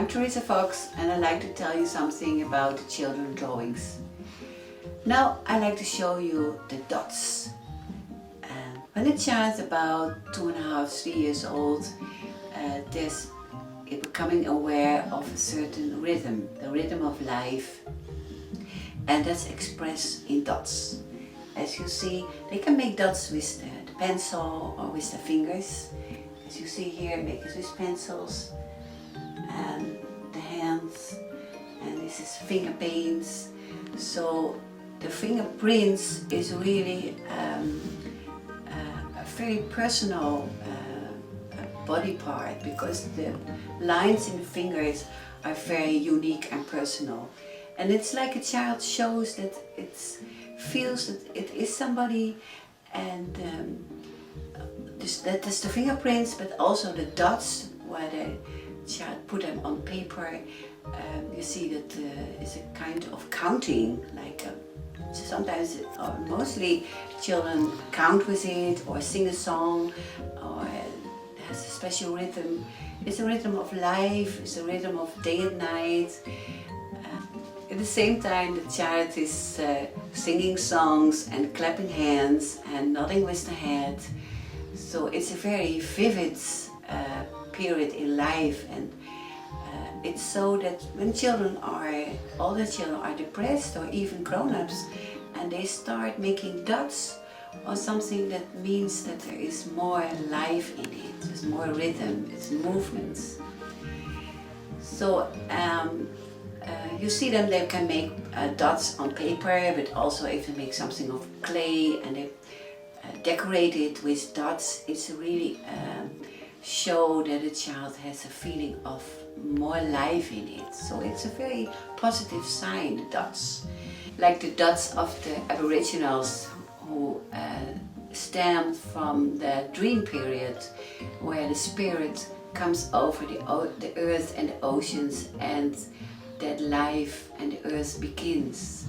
I'm Theresa Foks and I'd like to tell you something about the children drawings. Now I'd like to show you the dots. When a child is about 2.5, 3 years old, there's becoming aware of a certain rhythm, the rhythm of life, and that's expressed in dots. As you see, they can make dots with the pencil or with the fingers. As you see here, make it with pencils and the hands, and this is finger paints. So the fingerprints is really a very personal body part, because the lines in the fingers are very unique and personal. And it's like a child shows that it feels that it is somebody, and that is the fingerprints, but also the dots where the child put them on paper. You see that it's a kind of counting, like sometimes or mostly children count with it or sing a song, or it has a special rhythm. It's a rhythm of life, it's a rhythm of day and night. At the same time, the child is singing songs and clapping hands and nodding with the head. So it's a very vivid period in life, and it's so that when older children are depressed, or even grown-ups, and they start making dots or something, that means that there is more life in it, there's more rhythm, it's movements. So you see them, they can make dots on paper, but also if they make something of clay and they decorate it with dots, it's really show that a child has a feeling of more life in it. So it's a very positive sign, the dots. Like the dots of the Aboriginals who stemmed from the dream period, where the spirit comes over the earth and the oceans, and that life and the earth begins.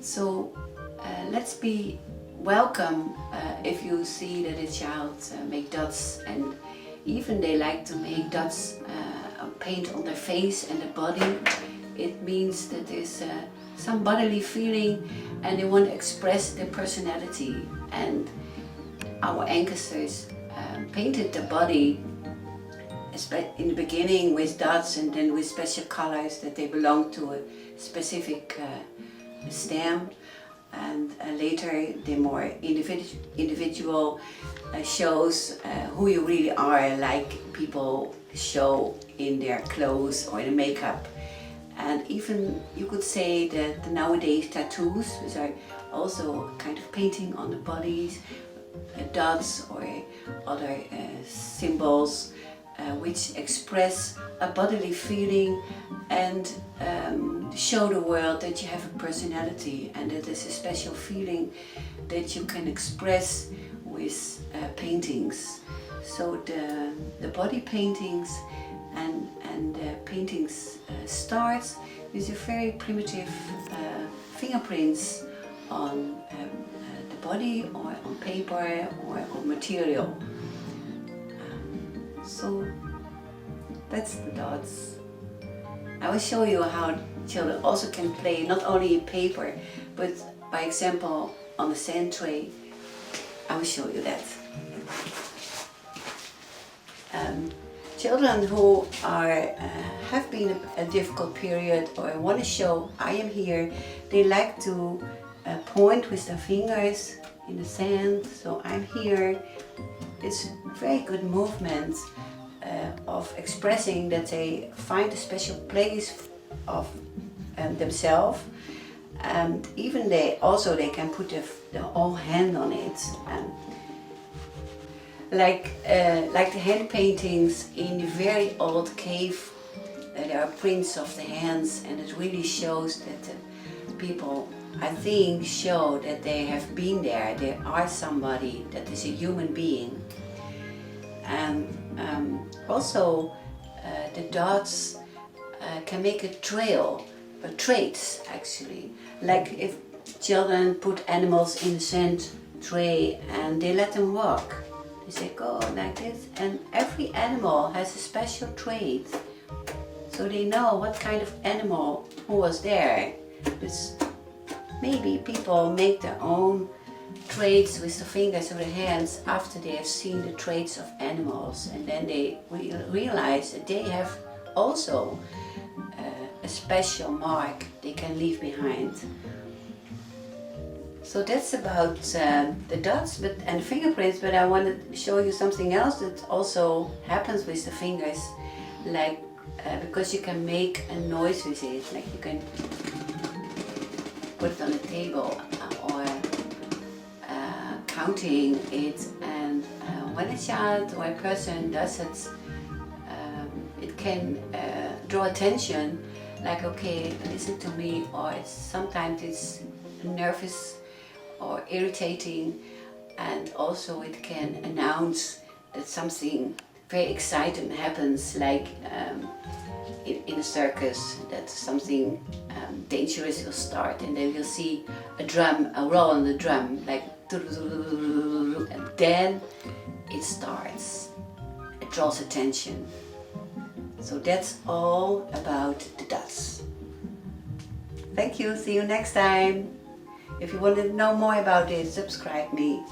So let's be welcome if you see that a child make dots, and even they like to make dots, paint on their face and the body. It means that there's some bodily feeling and they want to express their personality. And our ancestors painted the body in the beginning with dots, and then with special colors that they belong to a specific stem. And later the more individual shows who you really are, like people show in their clothes or in makeup. And even you could say that nowadays tattoos, which are also kind of painting on the bodies, dots or other symbols which express a bodily feeling and show the world that you have a personality, and that there's a special feeling that you can express with paintings. So the body paintings and the paintings starts with a very primitive fingerprints on the body or on paper or on material. So that's the dots. I will show you how children also can play not only in paper, but by example on the sand tray. I will show you that. Children who have been a difficult period or want to show I am here, they like to point with their fingers in the sand, so I'm here. It's a very good movement of expressing that they find a special place of themselves, and even they can put the whole hand on it. Like the hand paintings in the very old cave, there are prints of the hands, and it really shows that the people, I think, show that they have been there. They are somebody that is a human being. And also the dots can make a trail, traits actually. Like if children put animals in the sand tray and they let them walk, They say go like this, and every animal has a special trait. So they know what kind of animal who was there. Because maybe people make their own traits with the fingers or the hands after they have seen the traits of animals, and then they realize that they have also a special mark they can leave behind. So that's about the dots and fingerprints, but I want to show you something else that also happens with the fingers, like because you can make a noise with it, like you can put it on a table or counting it, and when a child or a person does it, it can draw attention, like okay, listen to me, or sometimes it's nervous or irritating, and also it can announce that something very exciting happens, like in a circus, that something dangerous will start, and then you'll see a roll on the drum, like, and then it starts. It draws attention. So that's all about the dots. Thank you, see you next time. If you want to know more about it, subscribe me.